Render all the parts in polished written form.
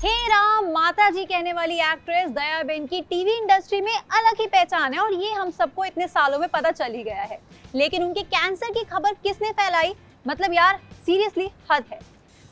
हे राम, माता जी कहने वाली एक्ट्रेस दयाबेन की टीवी इंडस्ट्री में अलग ही पहचान है और ये हम सबको इतने सालों में पता चल ही गया है। लेकिन उनके कैंसर की खबर किसने फैलाई? मतलब यार सीरियसली हद है।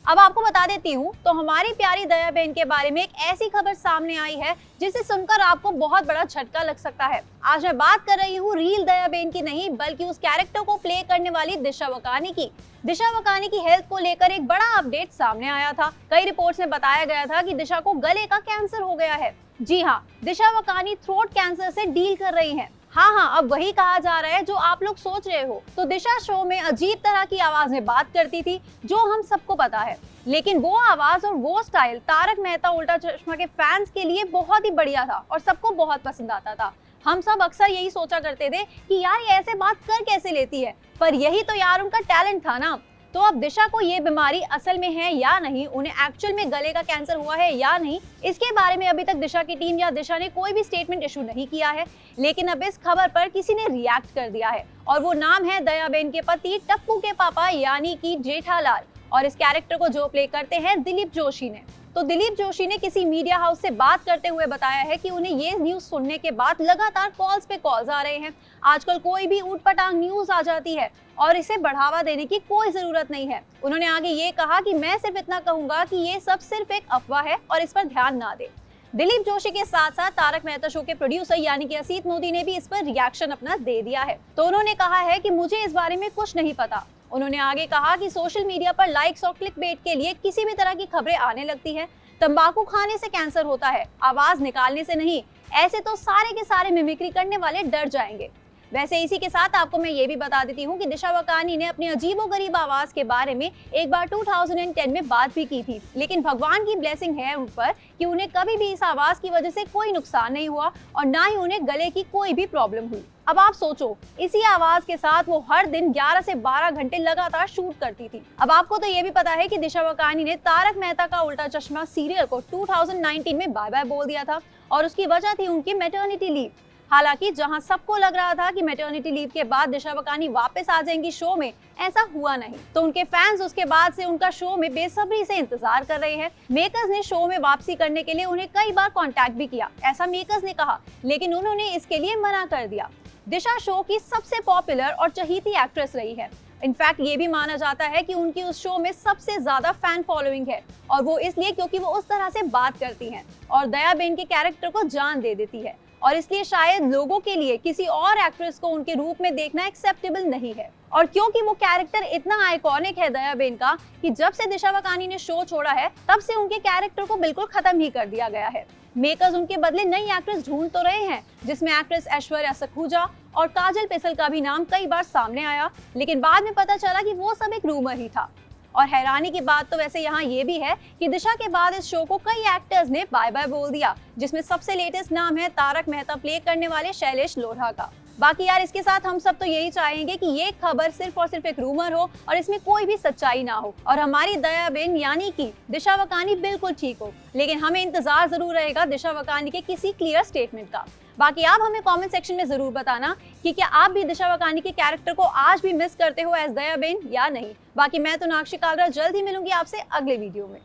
अब आपको बता देती हूँ तो हमारी प्यारी दयाबेन के बारे में एक ऐसी खबर सामने आई है जिसे सुनकर आपको बहुत बड़ा झटका लग सकता है। आज मैं बात कर रही हूँ रील दयाबेन की नहीं, बल्कि उस कैरेक्टर को प्ले करने वाली दिशा वकानी की। दिशा वकानी की हेल्थ को लेकर एक बड़ा अपडेट सामने आया था। कई रिपोर्ट्स में बताया गया था कि दिशा को गले का कैंसर हो गया है। जी हाँ, दिशा वकानी थ्रोट कैंसर से डील कर रही हैं। हाँ, अब वही कहा जा रहा है जो आप लोग सोच रहे हो। तो दिशा शो में अजीब तरह की आवाज में बात करती थी, जो हम सबको पता है। लेकिन वो आवाज और वो स्टाइल तारक मेहता उल्टा चश्मा के फैंस के लिए बहुत ही बढ़िया था और सबको बहुत पसंद आता था। हम सब अक्सर यही सोचा करते थे कि यार ये ऐसे बात कर कैसे लेती है, पर यही तो यार उनका टैलेंट था ना। तो अब दिशा को ये बीमारी असल में है या नहीं, उन्हें एक्चुअल में गले का कैंसर हुआ है या नहीं, इसके बारे में अभी तक दिशा की टीम या दिशा ने कोई भी स्टेटमेंट इशू नहीं किया है। लेकिन अब इस खबर पर किसी ने रिएक्ट कर दिया है और वो नाम है दयाबेन के पति टप्पू के पापा यानी कि जेठालाल, और इस कैरेक्टर को जो प्ले करते हैं दिलीप जोशी ने। तो दिलीप जोशी ने किसी मीडिया हाउस से बात करते हुए बताया है कि उन्हें ये न्यूज सुनने के बाद लगातार कॉल्स पे कॉल्स आ रहे हैं। आजकल कोई भी ऊटपटांग न्यूज आ जाती है और इसे बढ़ावा देने की कोई जरूरत नहीं है। उन्होंने आगे ये कहा कि मैं सिर्फ इतना कहूंगा कि ये सब सिर्फ एक अफवाह है और इस पर ध्यान ना दे। दिलीप जोशी के साथ साथ तारक मेहता शो के प्रोड्यूसर यानी कि असीत मोदी ने भी इस पर रिएक्शन अपना दे दिया है। तो उन्होंने कहा है कि मुझे इस बारे में कुछ नहीं पता। उन्होंने आगे कहा कि सोशल मीडिया पर लाइक्स और क्लिकबेट के लिए किसी भी तरह की खबरें आने लगती हैं। तंबाकू खाने से कैंसर होता है, आवाज निकालने से नहीं। ऐसे तो सारे के सारे मिमिक्री करने वाले डर जाएंगे। वैसे इसी के साथ आपको मैं ये भी बता देती हूँ कि दिशा वकानी ने अपनी अजीबोगरीब आवाज के बारे में एक बार 2010 में बात भी की थी। लेकिन भगवान की ब्लेसिंग है उन पर कि उन्हें कभी भी इस आवाज की वजह से कोई नुकसान नहीं हुआ और ना ही उन्हें गले की कोई भी प्रॉब्लम हुई। अब आप सोचो, इसी आवाज के साथ वो हर दिन 11 से 12 घंटे लगातार शूट करती थी। अब आपको तो ये भी पता है कि दिशा वकानी ने तारक मेहता का उल्टा चश्मा सीरियल को 2019 में बाय बाय बोल दिया था और उसकी वजह थी उनकी मैटरनिटी लीव। हालांकि जहां सबको लग रहा था कि मैटरनिटी लीव के बाद दिशा वकानी वापस आ जाएंगी शो में, ऐसा हुआ नहीं। तो उनके फैंस उसके बाद से उनका शो में बेसब्री से इंतजार कर रहे हैं। मेकर्स ने शो में वापसी करने के लिए उन्हें कई बार कांटेक्ट भी किया, ऐसा मेकर्स ने कहा, लेकिन उन्होंने इसके लिए मना कर दिया। दिशा शो की सबसे पॉपुलर और चहीती एक्ट्रेस रही है। इनफैक्ट ये भी माना जाता है कि उनकी उस शो में सबसे ज्यादा फैन फॉलोइंग है और वो इसलिए क्योंकि वो उस तरह से बात करती हैं और दयाबेन के कैरेक्टर को जान दे देती है, और इसलिए शायद लोगों के लिए किसी और एक्ट्रेस को उनके रूप में देखना एक्सेप्टेबल नहीं है। और क्योंकि वो कैरेक्टर इतना आइकॉनिक है दयाबेन का कि जब से दिशा वकानी ने शो छोड़ा है तब से उनके कैरेक्टर को बिल्कुल खत्म ही कर दिया गया है। मेकर्स उनके बदले नई एक्ट्रेस ढूंढ तो रहे हैं, जिसमें एक्ट्रेस ऐश्वर्या सखूजा और काजल पेसल का भी नाम कई बार सामने आया, लेकिन बाद में पता चला कि वो सब एक रूमर ही था। और हैरानी की बात तो वैसे यहाँ ये भी है कि दिशा के बाद इस शो को कई एक्टर्स ने बाय बाय बोल दिया, जिसमें सबसे लेटेस्ट नाम है तारक मेहता प्ले करने वाले शैलेश लोढ़ा का। बाकी यार इसके साथ हम सब तो यही चाहेंगे कि ये खबर सिर्फ और सिर्फ एक रूमर हो और इसमें कोई भी सच्चाई ना हो और हमारी दयाबेन यानी कि दिशा वकानी बिल्कुल ठीक हो। लेकिन हमें इंतजार जरूर रहेगा दिशा वकानी के किसी क्लियर स्टेटमेंट का। बाकी आप हमें कमेंट सेक्शन में जरूर बताना कि क्या आप भी दिशा वकानी के कैरेक्टर को आज भी मिस करते हो एज दयाबेन या नहीं। बाकी मैं तो नाक्षी कालरा जल्द ही मिलूंगी आपसे अगले वीडियो में।